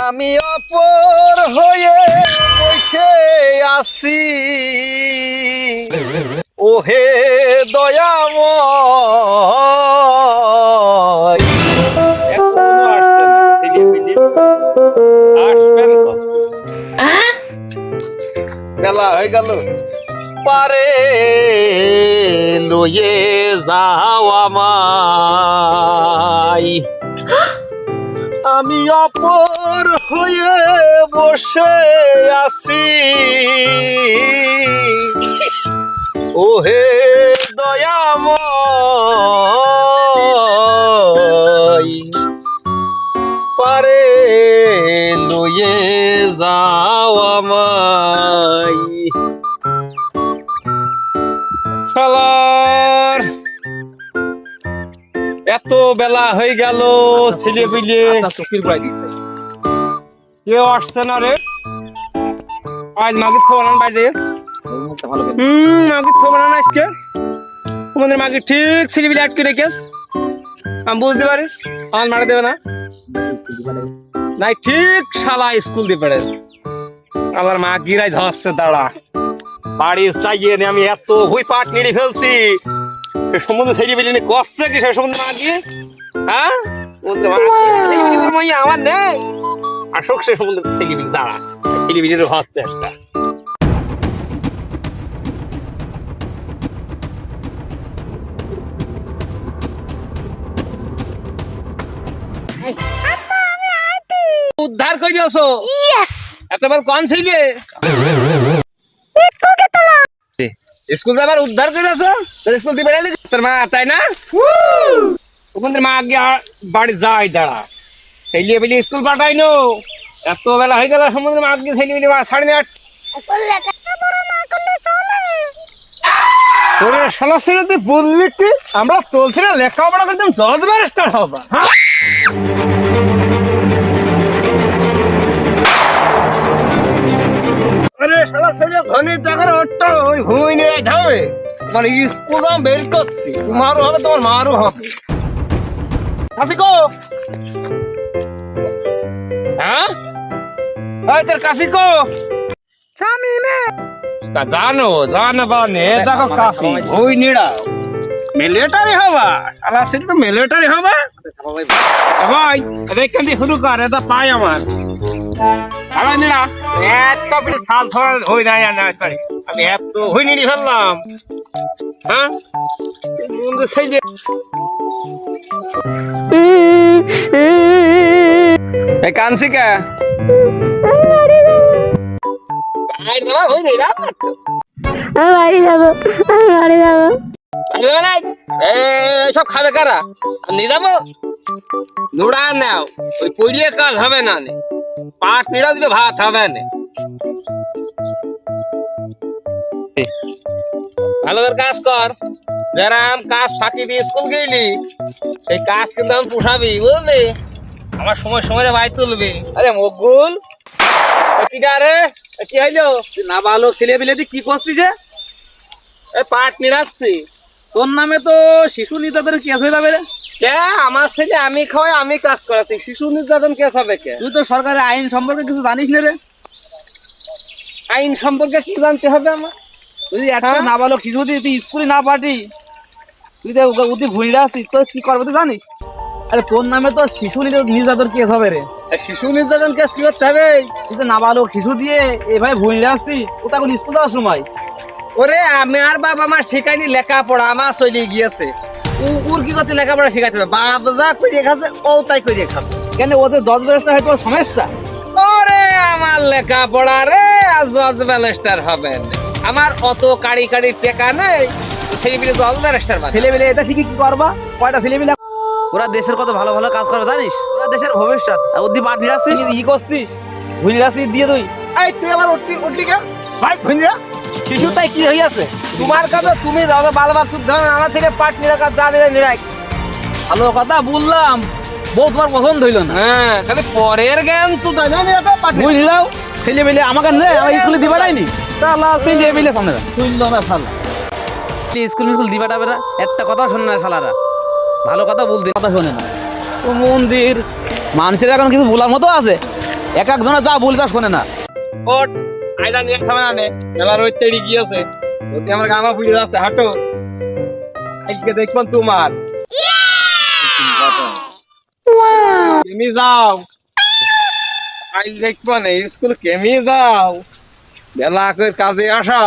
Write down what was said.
আমি অপর হয়ে বসে আছি ওহে দয়াময়। এখনো আসছে না, আসবেন কখন? বেলা হয়ে গেল, পারে লয়ে যাও আমায়। আমি অপর হয়ে বসে আছি ওহে দয়াময়, পারে লয়ে যাও আমায়। শালার এত বেলা হয়ে গেল, ছেলে পিলে কেউ আসছে না রে। আজ মাগির থো বানান বাজে, মাগির থো বানান আজকে তোমাদের মাকে ঠিক ছেলে পিলে আটকে রেখেস। আমি বুঝতে পারিস আমার মারা দেবে না, নাই ঠিক শালা স্কুল দিয়ে পড়েস। আমার মা গিরাই ধরছে, দাঁড়া বাড়ি চাইয়ে নে। আমি এত হুই পাট নেড়ে ফেলছি, সে সম্বন্ধে ছেলে পিলে নিয়ে কষছে কি সে সম্বন্ধে মা গিয়ে, হ্যাঁ আমার নেই আসুক সে সম্বন্ধে ছেলে পিলে। দাঁড়া ছেলে পিলে হচ্ছে একটা। উদ্ধার করে দিয়েছো এত বল কোন ছেলে স্কুল যাবার উদ্ধার করে দিয়েছো? তোর স্কুল দিয়ে বেড়ালি তোর মা, তাই না? ওখান মা আগে বাড়ি যাই, দাঁড়া ছেলে পেলে স্কুল পাঠাইনো। এত বেলা হয়ে গেল, সমুদ্রে মা আগে ছেলে পেলে 8:30। তোরে শালা ছেলে তুই বললি কি আমরা চলছি না লেখাপড়া করতাম, জজ ব্যারিস্টার হবা? আরে শালা ছেলে ধনী টাকার অট্ট ওই ভুঁই নিয়ে যাবে মানে স্কুল দাম বের করছি। তোমারও হবে তোমার মারও হবে। কাশিকো, হ্যাঁ ওই তোর কাশিকো জানি না, জানো জানো বানে দেখো কাশি ভুঁই নিড়া মিলিটারি হবা। শালা ছেলে তো মিলিটারি হবা ভাই। এখান দিয়ে শুরু কর, এটা পাই আমার আবার নিড়া একটা পিঠে সাল ধরা হই নাই না। আমি এত হই নিড়ি ফেললাম, হ্যাঁ সেই কানছি কে সব খাবে কারা? নিয়ে যাবো নুড়া নাও, ওই পড়িয়ে কাজ হবে না, পাট নিড়া দিলে ভাত হবে না। ভালো করে কাজ কর, যারা কাজ ফাঁকি দিয়ে স্কুল গেলি সেই কাজ কিন্তু আমি পোষাবি, বুঝলি? আমার সময় সময় ভাই তুলবি। আরে মকুল কি রে, কি হইলো? না ভালো ছেলে বিলে কি করছিস? পাট নিড়াচ্ছি। তোর নামে তো শিশু নির্যাতন কেস হয়ে যাবে রে। কে আমার ছেলে আমি খাওয়াই আমি কাজ করাচ্ছি, শিশু নির্যাতন কেস হবে কে? তুই তো সরকারের আইন সম্পর্কে কিছু জানিস না রে। আইন সম্পর্কে কি জানতে হবে আমার? তুই একটা নাবালক শিশু দিয়ে তুই স্কুলে না পাঠি, তুই তো ওদের ভুঁড়ি আসছিস, তো কি করবে তুই জানিস? আরে তোর নামে তো শিশু নির্যাতন কেস হবে রে। শিশু নির্যাতন কেস কি করতে হবে? তুই তো নাবালক শিশু দিয়ে এভাবে ভুঁড়ি আসছি, ও তখন স্কুল যাওয়ার সময়। ওরে আমার বাবা মা শেখায়নি লেখাপড়া, আমার চলে গিয়েছে। ওর কি করতে লেখাপড়া শেখাতে হবে? বাপ যা করে খাচ্ছে ও তাই করে খাবে কেন? ওদের জজ ব্যারিস্টার হয়তো সমস্যা। ওরে আমার লেখাপড়া রে আর জজ ব্যারিস্টার হবে না, আমার অত কাড়ি কাড়ি টেকা নেই। ছেলেপিলে জজ ব্যারিস্টার ছেলেপিলে এটা শিখে কি করবা? কয়টা ছেলেপিলে ওরা দেশের কত ভালো ভালো কাজ করবে জানিস? ওরা দেশের ভবিষ্যৎ। আর ওদি মাঠ নিরাচ্ছিস, ই করছিস ভুঁড়ি রাখছিস দিয়ে তুই। এই তুই আবার উঠলি কেন ভাই? ভুঁড়িরা শিশু তাই কি হইয়াছে তোমার কাছে? তুমি যাও ভালো বাদ ধর, আমার থেকে পাট নিরা কাজ যা নিরাই। ভালো কথা বললাম, বউ তোমার পছন্দ হইল না। হ্যাঁ খালি পরের জ্ঞান তো তাই না। বুঝলাম ছেলে পেলে আমাকে আমার স্কুলে দিবা যায়নি, তাহলে ছেলে পেলে সামনে শুনলো না ফালা স্কুল স্কুল দিবা যাবে না। একটা কথা শোনে না শালারা, ভালো কথা বলতে কথা শোনে না। তো মন্দির মানুষের এখন কিছু বলার মতো আছে? এক একজনে যা বলতা শোনে না। ওট আইদা নেট থামে না নে মেলা রোদ তেড়ি গিয়েছে ওতে আমার গামা ফুটে যাচ্ছে হাঁটো আজকে দেখবেন তোমার কেমি যাও আজ দেখবেন স্কুল কেমি যাও বেলা করে কাজে আসা